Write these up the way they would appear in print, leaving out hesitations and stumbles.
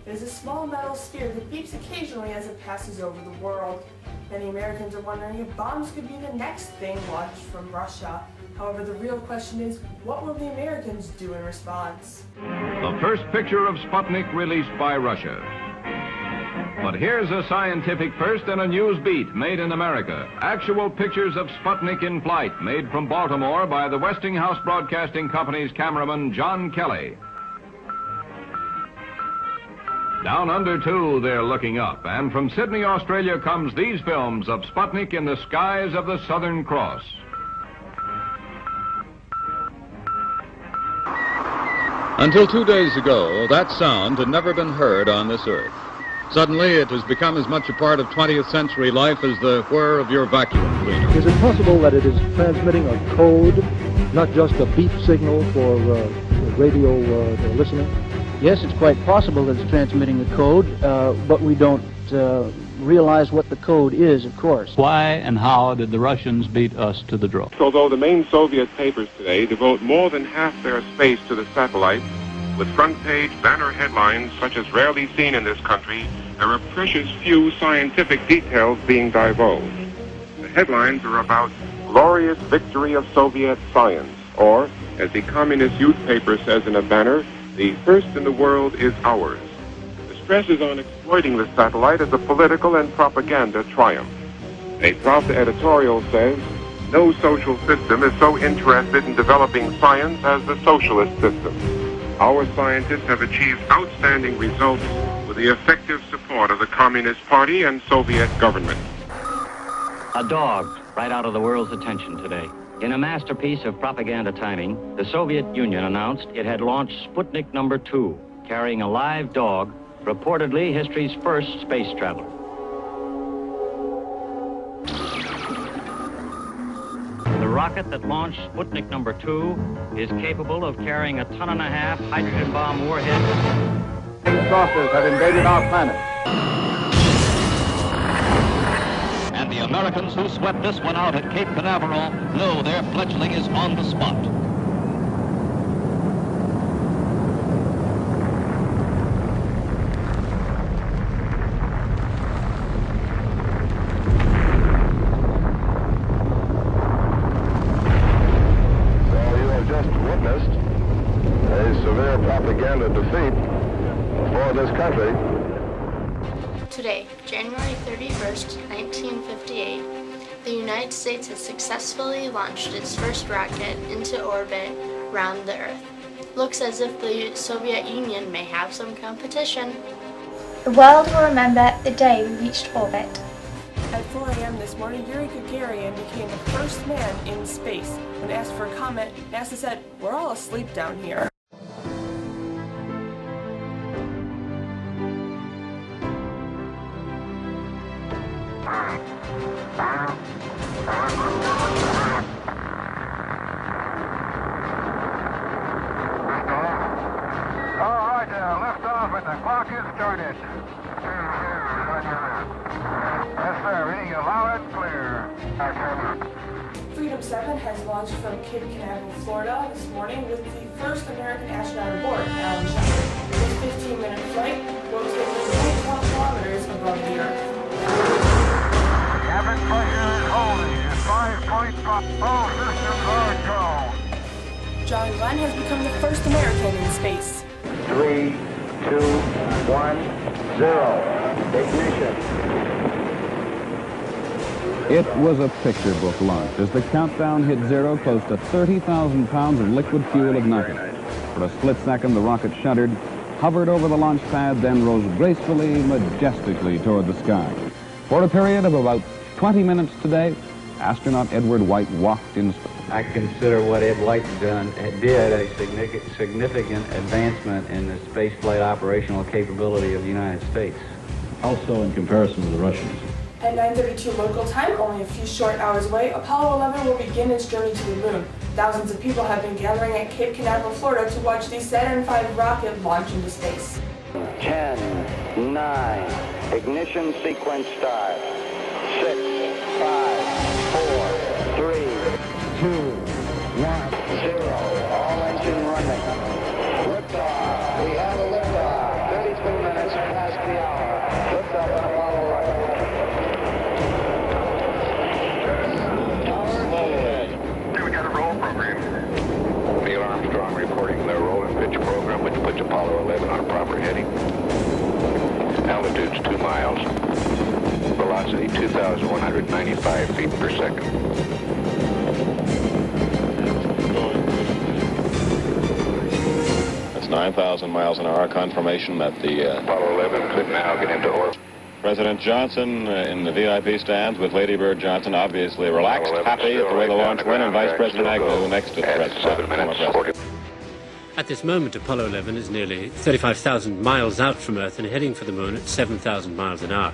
It is a small metal sphere that beeps occasionally as it passes over the world. Many Americans are wondering if bombs could be the next thing launched from Russia. However, the real question is, what will the Americans do in response? The first picture of Sputnik released by Russia. But here's a scientific first and a news beat made in America. Actual pictures of Sputnik in flight, made from Baltimore by the Westinghouse Broadcasting Company's cameraman, John Kelly. Down under, too, they're looking up. And from Sydney, Australia, comes these films of Sputnik in the skies of the Southern Cross. Until 2 days ago, that sound had never been heard on this earth. Suddenly, it has become as much a part of 20th century life as the whir of your vacuum cleaner. Is it possible that it is transmitting a code, not just a beep signal for radio listening? Yes, it's quite possible that it's transmitting a code, but we don't realize what the code is, of course. Why and how did the Russians beat us to the draw? Although the main Soviet papers today devote more than half their space to the satellite, with front-page banner headlines such as rarely seen in this country, there are precious few scientific details being divulged. The headlines are about glorious victory of Soviet science, or, as the Communist Youth paper says in a banner, the first in the world is ours. The stress is on exploiting the satellite as a political and propaganda triumph. A Pravda editorial says, no social system is so interested in developing science as the socialist system. Our scientists have achieved outstanding results with the effective support of the Communist Party and Soviet government. A dog right out of the world's attention today. In a masterpiece of propaganda timing, the Soviet Union announced it had launched Sputnik No. 2, carrying a live dog, reportedly history's first space traveler. The rocket that launched Sputnik No. 2 is capable of carrying a 1.5 ton hydrogen bomb warhead. Saucers have invaded our planet. And the Americans who swept this one out at Cape Canaveral know their fledgling is on the spot. Propaganda defeat for this country. Today, January 31st, 1958, the United States has successfully launched its first rocket into orbit around the Earth. Looks as if the Soviet Union may have some competition. The world will remember the day we reached orbit. At 4 a.m. this morning, Yuri Gagarin became the first man in space. When asked for a comment, NASA said, "We're all asleep down here." The clock is started. Yes, sir. Reading you loud and clear. Freedom 7 has launched from Cape Canaveral, Florida this morning with the first American astronaut aboard, Alan Shepard. This 15-minute flight will take them 12 kilometers above the Earth. Cabin pressure is holding at 5.5. All systems are go. John Glenn has become the first American in space. 3, 2, 1, 0. Ignition. It was a picture book launch as the countdown hit zero, close to 30,000 pounds of liquid fuel ignited. For a split second, the rocket shuddered, hovered over the launch pad, then rose gracefully, majestically toward the sky. For a period of about 20 minutes today, astronaut Edward White walked in space. I consider what Ed White did a significant advancement in the spaceflight operational capability of the United States. Also in comparison to the Russians. At 9:32 local time, only a few short hours away, Apollo 11 will begin its journey to the moon. Thousands of people have been gathering at Cape Canaveral, Florida to watch the Saturn V rocket launch into space. 10, 9, ignition sequence start. 6, 5, 4, 3, 2, 1, 0. All engine running. Liftoff. We have a liftoff. 32 minutes distance 2 miles. Velocity 2,195 feet per second. That's 9,000 miles an hour. Confirmation that the Apollo 11 could now get into orbit. President Johnson in the VIP stands with Lady Bird Johnson, obviously relaxed, happy at the way the launch went, and Vice President Agnew next to the President. At this moment, Apollo 11 is nearly 35,000 miles out from Earth and heading for the Moon at 7,000 miles an hour.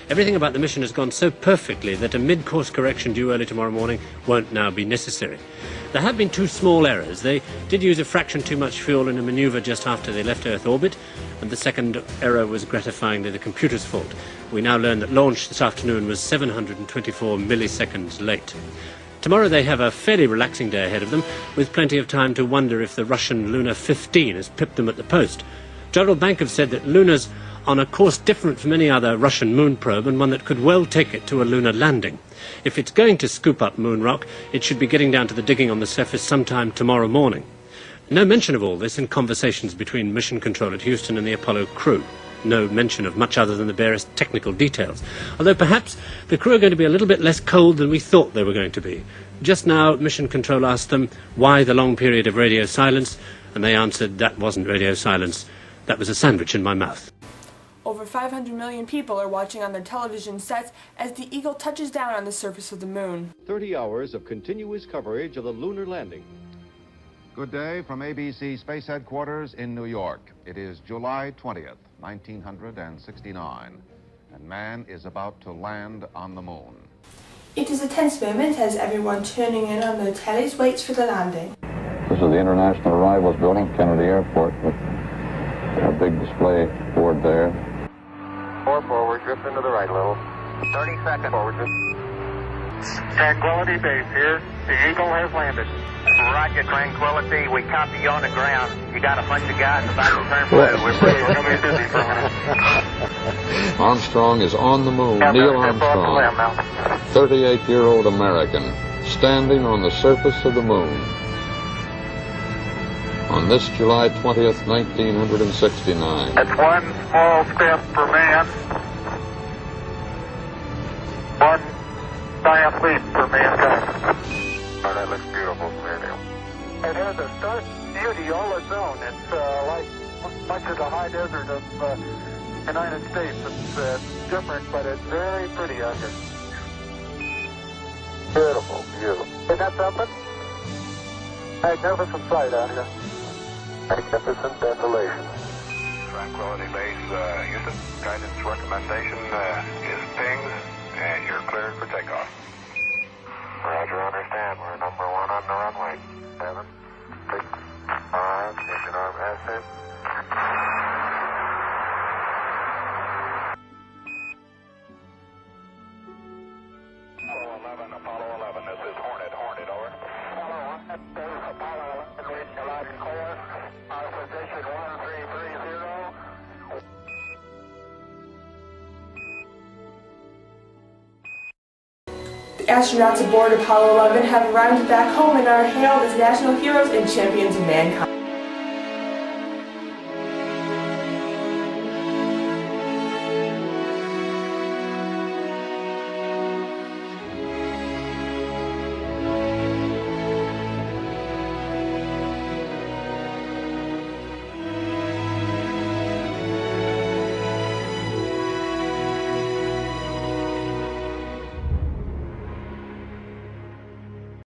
Everything about the mission has gone so perfectly that a mid-course correction due early tomorrow morning won't now be necessary. There have been 2 small errors. They did use a fraction too much fuel in a maneuver just after they left Earth orbit, and the second error was gratifyingly the computer's fault. We now learn that launch this afternoon was 724 milliseconds late. Tomorrow they have a fairly relaxing day ahead of them, with plenty of time to wonder if the Russian Luna 15 has pipped them at the post. Gerald Bankov said that Luna's on a course different from any other Russian moon probe, and one that could well take it to a lunar landing. If it's going to scoop up moon rock, it should be getting down to the digging on the surface sometime tomorrow morning. No mention of all this in conversations between Mission Control at Houston and the Apollo crew. No mention of much other than the barest technical details. Although perhaps the crew are going to be a little bit less cold than we thought they were going to be. Just now, Mission Control asked them why the long period of radio silence, and they answered that wasn't radio silence. That was a sandwich in my mouth. Over 500 million people are watching on their television sets as the Eagle touches down on the surface of the Moon. 30 hours of continuous coverage of the lunar landing. Good day from ABC Space Headquarters in New York. It is July 20th, 1969, and man is about to land on the Moon. It is a tense moment as everyone tuning in on their tellies waits for the landing. This is the International Arrivals Building, Kennedy Airport, with a big display board there. 4 forward, drift into the right a little. 30 seconds. Forward drift. Tranquility Base here. The Eagle has landed. Roger, Tranquility. We copy you on the ground. You got a bunch of guys about to turn blue. We're going to be busy for a minute. Armstrong is on the moon. Neil Armstrong, 38-year-old American, standing on the surface of the moon. On this July 20th, 1969. That's one small step for man, one giant leap for mankind. Oh, that looks beautiful from here, Neil. It has a stark beauty all its own. It's like much of the high desert of the United States. It's different, but it's very pretty out here. Beautiful, beautiful. Isn't that something? Magnificent sight out here. Magnificent desolation. Tranquility Base, Houston. Guidance recommendation is pings, and you're cleared for takeoff. Roger, understand. We're number 1 on the runway. 7, 6, 5, ignition arm ascent. Apollo 11, this is Hornet, over. Apollo 1, this is Apollo 11, reading you loud and clear. Our position 1330. The astronauts aboard Apollo 11 have arrived back home and are hailed as national heroes and champions of mankind.